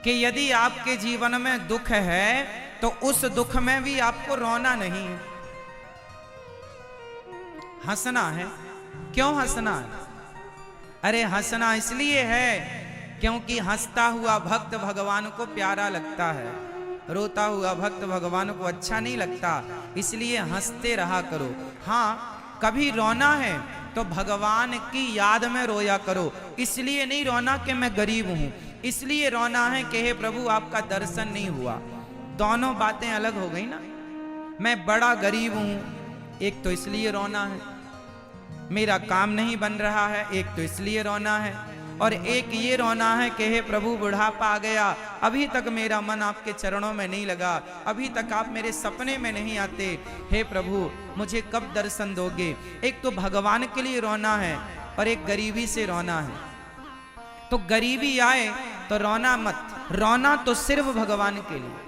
कि यदि आपके जीवन में दुख है तो उस दुख में भी आपको रोना नहीं है, हंसना है। क्यों हंसना है? अरे हंसना इसलिए है क्योंकि हंसता हुआ भक्त भगवान को प्यारा लगता है, रोता हुआ भक्त भगवान को अच्छा नहीं लगता, इसलिए हंसते रहा करो। हाँ, कभी रोना है तो भगवान की याद में रोया करो। इसलिए नहीं रोना कि मैं गरीब हूं, इसलिए रोना है कि हे प्रभु आपका दर्शन नहीं हुआ। दोनों बातें अलग हो गई ना। मैं बड़ा गरीब हूं, एक तो इसलिए रोना है, मेरा काम नहीं बन रहा है, एक तो इसलिए रोना है, और एक ये रोना है कि हे प्रभु बुढ़ापा आ गया, अभी तक मेरा मन आपके चरणों में नहीं लगा, अभी तक आप मेरे सपने में नहीं आते, हे प्रभु मुझे कब दर्शन दोगे। एक तो भगवान के लिए रोना है और एक गरीबी से रोना है। तो गरीबी आए तो रोना मत, रोना तो सिर्फ भगवान के लिए।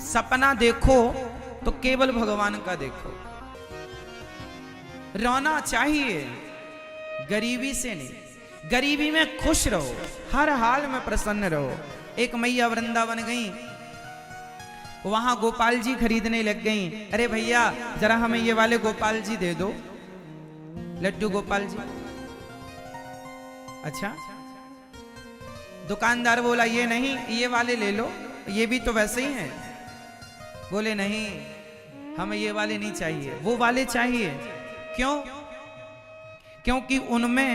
सपना देखो तो केवल भगवान का देखो। रोना चाहिए, गरीबी से नहीं। गरीबी में खुश रहो, हर हाल में प्रसन्न रहो। एक मैया वृंदावन गई, वहां गोपाल जी खरीदने लग गई। अरे भैया जरा हमें ये वाले गोपाल जी दे दो, लड्डू गोपाल जी। अच्छा, दुकानदार बोला ये नहीं, ये वाले ले लो, ये भी तो वैसे ही हैं। बोले नहीं, हमें ये वाले नहीं चाहिए, वो वाले चाहिए। क्यों? क्योंकि उनमें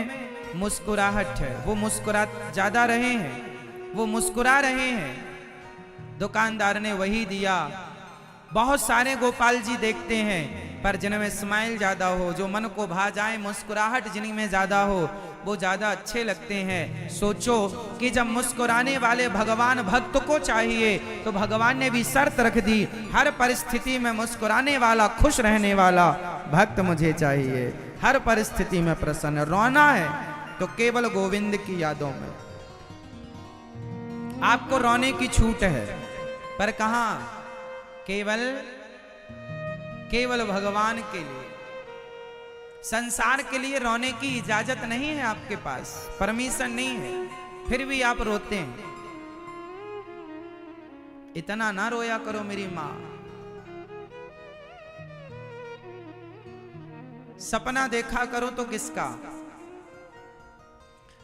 मुस्कुराहट है, वो मुस्कुरा ज्यादा रहे हैं, वो मुस्कुरा रहे हैं। दुकानदार ने वही दिया। बहुत सारे गोपाल जी देखते हैं, पर जिनमें स्माइल ज्यादा हो, जो मन को भा जाए, मुस्कुराहट जिनमें ज्यादा हो, वो ज्यादा अच्छे लगते हैं। सोचो कि जब मुस्कुराने वाले भगवान भक्त को चाहिए तो भगवान ने भी शर्त रख दी, हर परिस्थिति में मुस्कुराने वाला, खुश रहने वाला भक्त मुझे चाहिए, हर परिस्थिति में प्रसन्न। रोना है तो केवल गोविंद की यादों में। आपको रोने की छूट है, पर कहां? केवल भगवान के लिए। संसार के लिए रोने की इजाजत नहीं है आपके पास, परमिशन नहीं है, फिर भी आप रोते हैं। इतना ना रोया करो मेरी मां। सपना देखा करो तो किसका?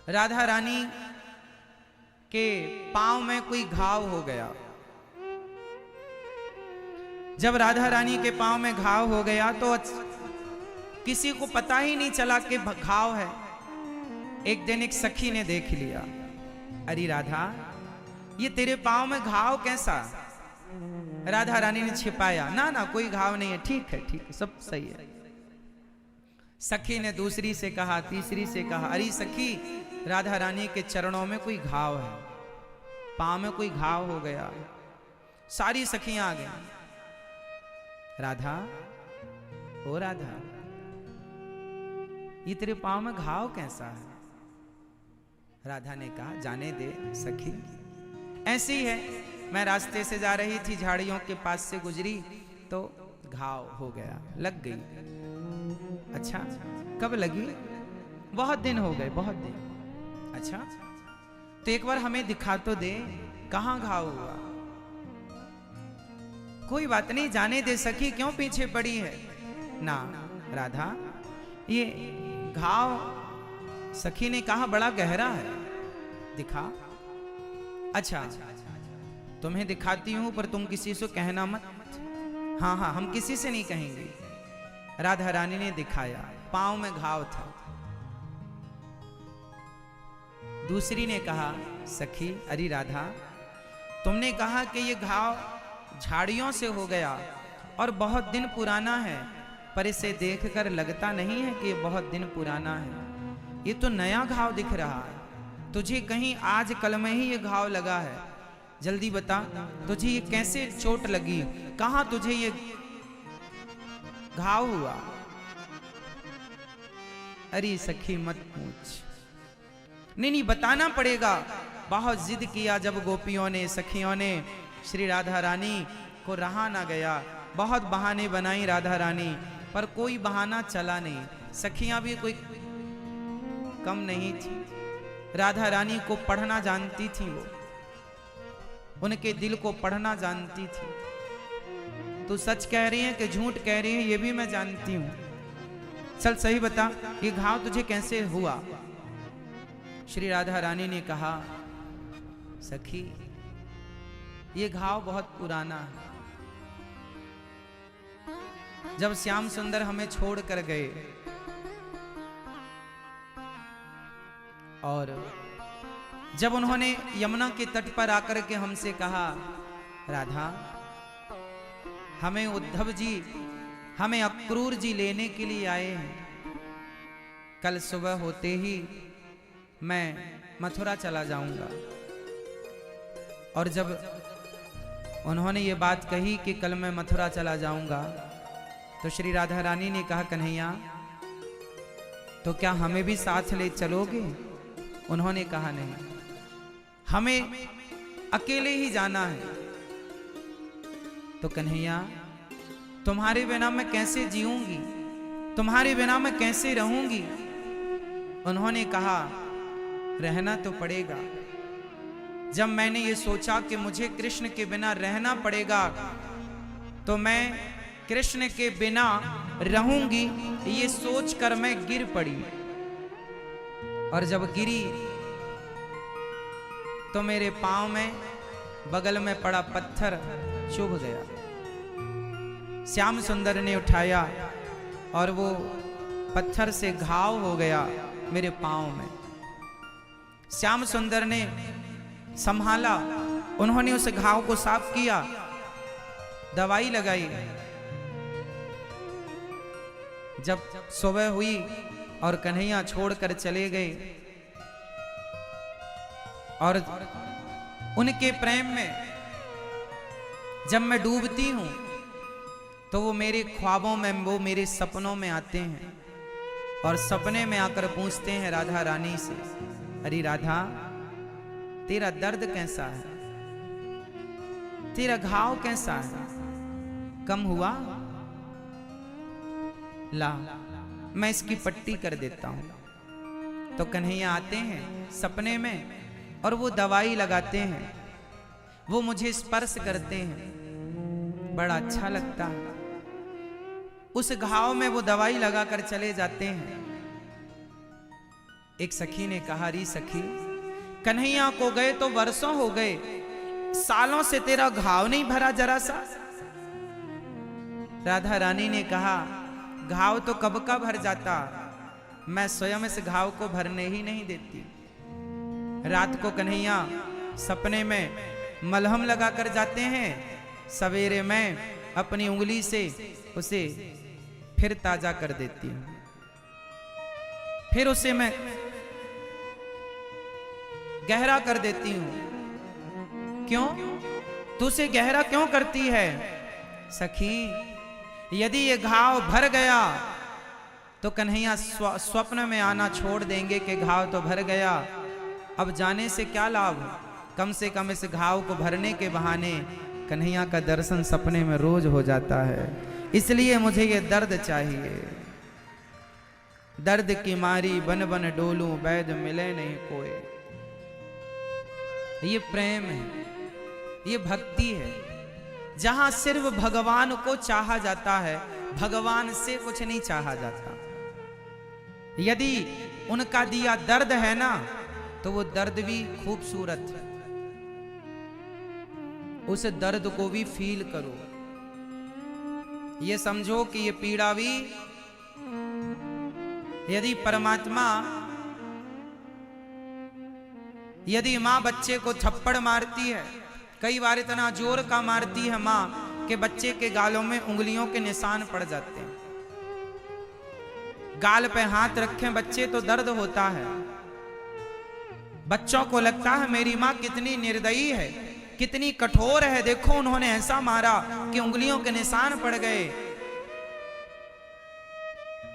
राधा रानी के पांव में कोई घाव हो गया। जब राधा रानी के पांव में घाव हो गया तो किसी को पता ही नहीं चला कि घाव है। एक दिन एक सखी ने देख लिया, अरे राधा ये तेरे पांव में घाव कैसा? राधा रानी ने छिपाया, ना ना कोई घाव नहीं है, ठीक है ठीक है, सब सही है। सखी ने दूसरी से कहा, तीसरी से कहा, अरे सखी राधा रानी के चरणों में कोई घाव है, पांव में कोई घाव हो गया। सारी सखियां आ गई। राधा, ओ राधा ये तेरे पांव में घाव कैसा है? राधा ने कहा, जाने दे सखी, ऐसी है, मैं रास्ते से जा रही थी, झाड़ियों के पास से गुजरी तो घाव हो गया, लग गई। अच्छा, कब लगी? बहुत दिन हो गए, बहुत दिन। अच्छा, तो एक बार हमें दिखा तो दे, कहां घाव हुआ? कोई बात नहीं, जाने दे सखी, क्यों पीछे पड़ी है? ना राधा, ये घाव, सखी ने कहा, बड़ा गहरा है, दिखा। अच्छा तुम्हें दिखाती हूं, पर तुम किसी से कहना मत। हाँ हाँ, हम किसी से नहीं कहेंगे। राधा रानी ने दिखाया, पांव में घाव था। दूसरी ने कहा, सखी अरे राधा तुमने कहा कि ये घाव झाड़ियों से हो गया और बहुत दिन पुराना है, पर इसे देखकर लगता नहीं है कि ये बहुत दिन पुराना है, ये तो नया घाव दिख रहा है। तुझे कहीं आज कल में ही ये घाव लगा है? जल्दी बता, तुझे ये कैसे चोट लगी? कहां तुझे ये घाव हुआ? अरे सखी मत पूछ। नहीं बताना पड़ेगा। बहुत जिद किया जब गोपियों ने, सखियों ने, श्री राधा रानी को रहा ना गया। बहुत बहाने बनाई राधा रानी, पर कोई बहाना चला नहीं। सखियां भी कोई कम नहीं थी। राधा रानी को पढ़ना जानती थी, वो उनके दिल को पढ़ना जानती थी। तू सच कह रही है कि झूठ कह रही है ये भी मैं जानती हूं, चल सही बता ये घाव तुझे कैसे हुआ। श्री राधा रानी ने कहा, सखी ये घाव बहुत पुराना है। जब श्याम सुंदर हमें छोड़ कर गए और जब उन्होंने यमुना के तट पर आकर के हमसे कहा, राधा हमें उद्धव जी, हमें अक्रूर जी लेने के लिए आए हैं, कल सुबह होते ही मैं मथुरा चला जाऊंगा। और जब उन्होंने ये बात कही कि कल मैं मथुरा चला जाऊंगा, तो श्री राधा रानी ने कहा, कन्हैया तो क्या हमें भी साथ ले चलोगे? उन्होंने कहा, नहीं, हमें अकेले ही जाना है। तो कन्हैया तुम्हारे बिना मैं कैसे जीऊंगी, तुम्हारे बिना मैं कैसे रहूंगी? उन्होंने कहा, रहना तो पड़ेगा। जब मैंने ये सोचा कि मुझे कृष्ण के बिना रहना पड़ेगा, तो मैं कृष्ण के बिना रहूंगी, ये सोचकर मैं गिर पड़ी। और जब गिरी तो मेरे पांव में बगल में पड़ा पत्थर चुभ गया। श्याम सुंदर ने उठाया और वो पत्थर से घाव हो गया मेरे पांव में। श्याम सुंदर ने संभाला, उन्होंने उस घाव को साफ किया, दवाई लगाई। जब सुबह हुई और कन्हैया छोड़कर चले गए, और उनके प्रेम में जब मैं डूबती हूं तो वो मेरे ख्वाबों में, वो मेरे सपनों में आते हैं और सपने में आकर पूछते हैं राधा रानी से, अरे राधा तेरा दर्द कैसा है, तेरा घाव कैसा है, कम हुआ? ला मैं इसकी पट्टी कर देता हूं। तो कन्हैया आते हैं सपने में और वो दवाई लगाते हैं, वो मुझे स्पर्श करते हैं, बड़ा अच्छा लगता है। उस घाव में वो दवाई लगाकर चले जाते हैं। एक सखी ने कहा, री सखी कन्हैया को गए तो वर्षों हो गए, सालों से तेरा घाव नहीं भरा जरा सा? राधा रानी ने कहा, घाव तो कब का भर जाता, मैं स्वयं इस घाव को भरने ही नहीं देती। रात को कन्हैया सपने में मलहम लगाकर जाते हैं, सवेरे मैं अपनी उंगली से उसे फिर ताजा कर देती हूं, फिर उसे मैं गहरा कर देती हूं। क्यों? तू उसे गहरा क्यों करती है? सखी यदि ये घाव भर गया तो कन्हैया स्वप्न में आना छोड़ देंगे कि घाव तो भर गया, अब जाने से क्या लाभ? कम से कम इस घाव को भरने के बहाने कन्हैया का दर्शन सपने में रोज हो जाता है, इसलिए मुझे ये दर्द चाहिए। दर्द की मारी बन बन डोलूं, वैद मिले नहीं कोई। ये प्रेम है, ये भक्ति है, जहां सिर्फ भगवान को चाहा जाता है, भगवान से कुछ नहीं चाहा जाता। यदि उनका दिया दर्द है ना, तो वो दर्द भी खूबसूरत है, उस दर्द को भी फील करो। ये समझो कि ये पीड़ा भी, यदि परमात्मा, यदि मां बच्चे को थप्पड़ मारती है, कई बार इतना जोर का मारती है मां कि बच्चे के गालों में उंगलियों के निशान पड़ जाते हैं। गाल पे हाथ रखें बच्चे तो दर्द होता है। बच्चों को लगता है मेरी मां कितनी निर्दयी है, कितनी कठोर है, देखो उन्होंने ऐसा मारा कि उंगलियों के निशान पड़ गए।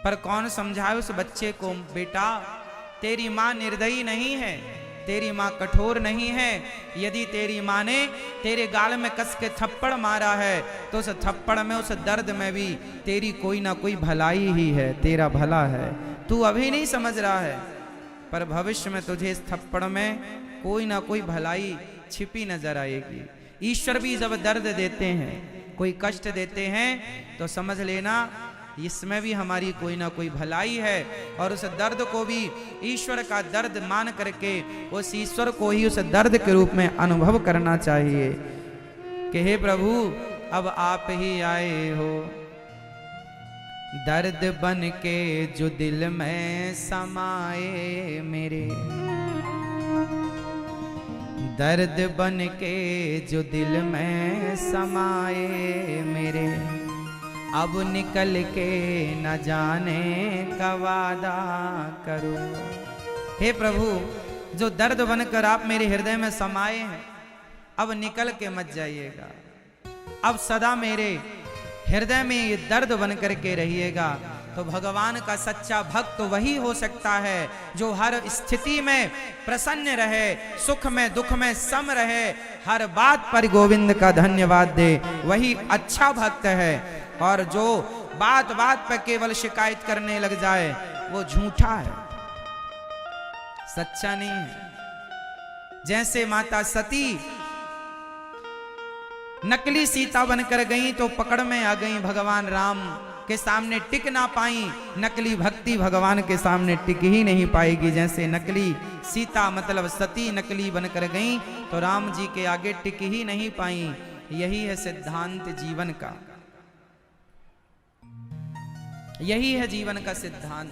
पर कौन समझाए उस बच्चे को, बेटा तेरी मां निर्दयी नहीं है, तेरी मां कठोर नहीं है। यदि तेरी मां ने तेरे गाल में कस के थप्पड़ मारा है तो उस थप्पड़ में, उस दर्द में भी तेरी कोई ना कोई भलाई ही है, तेरा भला है। तू अभी नहीं समझ रहा है, पर भविष्य में तुझे इस थप्पड़ में कोई ना कोई भलाई छिपी नजर आएगी। ईश्वर भी जब दर्द देते हैं, कोई कष्ट देते हैं, तो समझ लेना इसमें भी हमारी कोई ना कोई भलाई है। और उस दर्द को भी ईश्वर का दर्द मान करके उस ईश्वर को ही उस दर्द के रूप में अनुभव करना चाहिए कि हे प्रभु अब आप ही आए हो, दर्द बन के जो दिल में समाए मेरे, दर्द बन के जो दिल में समाए मेरे, अब निकल के न जाने का वादा करो। हे प्रभु जो दर्द बनकर आप मेरे हृदय में समाये हैं, अब निकल के मत जाइएगा, अब सदा मेरे हृदय में ये दर्द बन करके रहिएगा। तो भगवान का सच्चा भक्त तो वही हो सकता है जो हर स्थिति में प्रसन्न रहे, सुख में दुख में सम रहे, हर बात पर गोविंद का धन्यवाद दे, वही अच्छा भक्त है। और जो बात बात पर केवल शिकायत करने लग जाए वो झूठा है, सच्चा नहीं है। जैसे माता सती नकली सीता बनकर गई तो पकड़ में आ गई, भगवान राम के सामने टिक ना पाई, नकली भक्ति भगवान के सामने टिक ही नहीं पाएगी। जैसे नकली सीता मतलब सती नकली बनकर गई तो राम जी के आगे टिक ही नहीं पाई। यही है सिद्धांत जीवन का, यही है जीवन का सिद्धांत।